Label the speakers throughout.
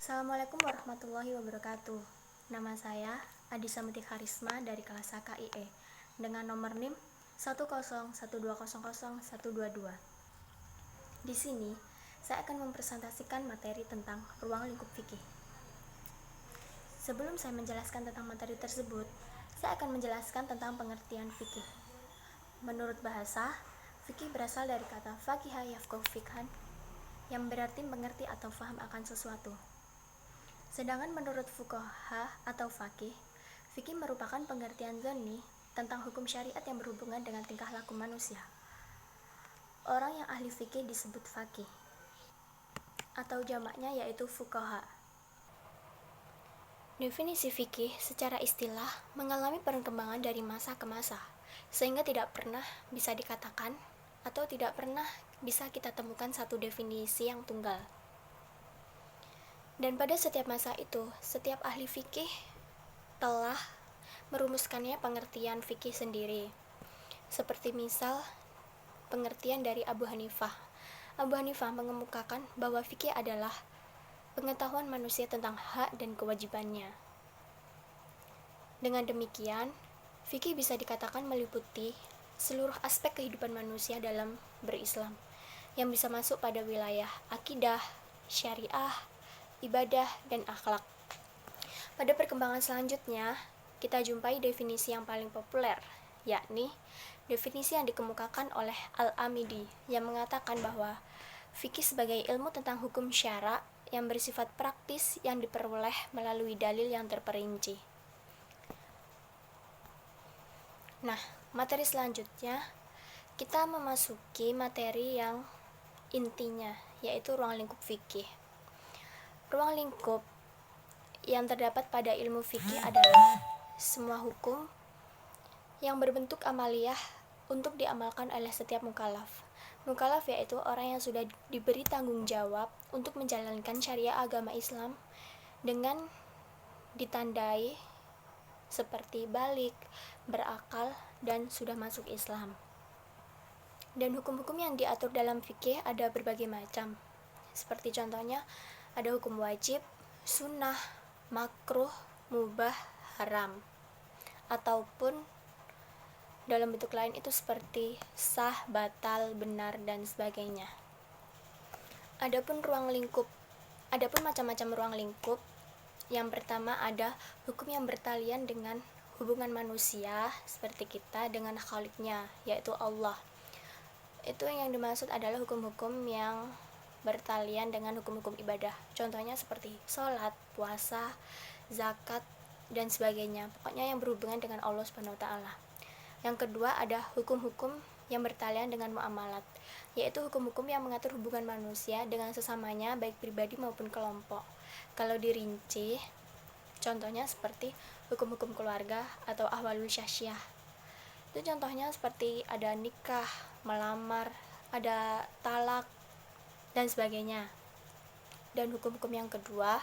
Speaker 1: Assalamualaikum warahmatullahi wabarakatuh. Nama saya Adisa Muti Karisma dari kelas KIE dengan nomor NIM 101200122. Di sini saya akan mempresentasikan materi tentang ruang lingkup fikih. Sebelum saya menjelaskan tentang materi tersebut, saya akan menjelaskan tentang pengertian fikih. Menurut bahasa, fikih berasal dari kata faqiha yafqahu fiqhan, yang berarti mengerti atau faham akan sesuatu. Sedangkan menurut fuqaha atau faqih, fikih merupakan pengertian zonni tentang hukum syariat yang berhubungan dengan tingkah laku manusia. Orang yang ahli fikih disebut faqih, atau jamaknya yaitu fuqaha. Definisi fikih secara istilah mengalami perkembangan dari masa ke masa, sehingga tidak pernah bisa dikatakan atau tidak pernah bisa kita temukan satu definisi yang tunggal. Dan pada setiap masa itu, setiap ahli fikih telah merumuskannya pengertian fikih sendiri. Seperti misal, pengertian dari Abu Hanifah. Abu Hanifah mengemukakan bahwa fikih adalah pengetahuan manusia tentang hak dan kewajibannya. Dengan demikian, fikih bisa dikatakan meliputi seluruh aspek kehidupan manusia dalam berislam, yang bisa masuk pada wilayah akidah, syariah, ibadah, dan akhlak. Pada perkembangan selanjutnya, kita jumpai definisi yang paling populer, yakni definisi yang dikemukakan oleh Al-Amidi yang mengatakan bahwa fikih sebagai ilmu tentang hukum syara yang bersifat praktis yang diperoleh melalui dalil yang terperinci. Nah, materi selanjutnya kita memasuki materi yang intinya, yaitu ruang lingkup fikih. Ruang lingkup yang terdapat pada ilmu fikih adalah semua hukum yang berbentuk amaliyah untuk diamalkan oleh setiap mukallaf. Mukallaf yaitu orang yang sudah diberi tanggung jawab untuk menjalankan syariah agama Islam dengan ditandai seperti balik, berakal, dan sudah masuk Islam. Dan hukum-hukum yang diatur dalam fikih ada berbagai macam. Seperti contohnya, ada hukum wajib, sunnah, makruh, mubah, haram. Ataupun dalam bentuk lain itu seperti sah, batal, benar, dan sebagainya. Adapun macam-macam ruang lingkup. Yang pertama ada hukum yang bertalian dengan hubungan manusia seperti kita dengan Khaliknya, yaitu Allah. Itu yang dimaksud adalah hukum-hukum yang bertalian dengan hukum-hukum ibadah. Contohnya seperti sholat, puasa, zakat, dan sebagainya. Pokoknya yang berhubungan dengan Allah Subhanahu wa Ta'ala. Yang kedua ada hukum-hukum yang bertalian dengan muamalat, yaitu hukum-hukum yang mengatur hubungan manusia dengan sesamanya baik pribadi maupun kelompok. Kalau dirinci, contohnya seperti hukum-hukum keluarga atau ahwalul syasyah. Itu contohnya seperti ada nikah, melamar, ada talak, dan sebagainya. Dan hukum-hukum yang kedua,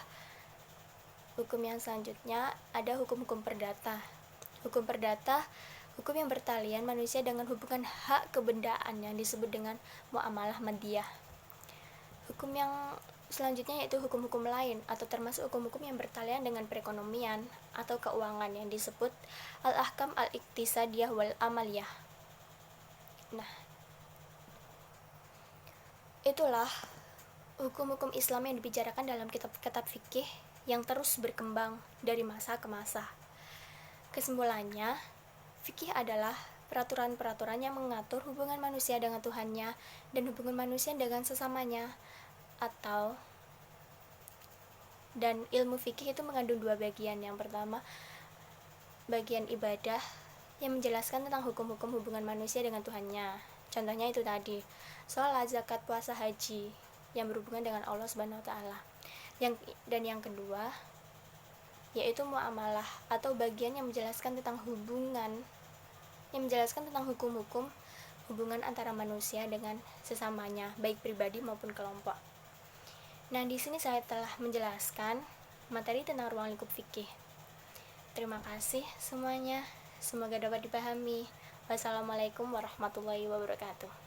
Speaker 1: hukum yang selanjutnya ada hukum-hukum perdata. Hukum perdata, hukum yang bertalian manusia dengan hubungan hak kebendaan yang disebut dengan muamalah madiyah. Hukum yang selanjutnya yaitu hukum-hukum lain atau termasuk hukum-hukum yang bertalian dengan perekonomian atau keuangan yang disebut al-ahkam al-iktisadiyah wal amaliyah. Nah, itulah hukum-hukum Islam yang dibicarakan dalam kitab-kitab fikih yang terus berkembang dari masa ke masa. Kesimpulannya, fikih adalah peraturan-peraturan yang mengatur hubungan manusia dengan Tuhannya dan hubungan manusia dengan sesamanya. Dan ilmu fikih itu mengandung dua bagian. Yang pertama, bagian ibadah yang menjelaskan tentang hukum-hukum hubungan manusia dengan Tuhannya. Contohnya itu tadi, sholat, zakat, puasa, haji yang berhubungan dengan Allah Subhanahu wa Ta'ala. Dan yang kedua, yaitu muamalah atau bagian yang menjelaskan tentang hukum-hukum hubungan antara manusia dengan sesamanya, baik pribadi maupun kelompok. Nah, di sini saya telah menjelaskan materi tentang ruang lingkup fikih. Terima kasih semuanya. Semoga dapat dipahami. Wassalamualaikum warahmatullahi wabarakatuh.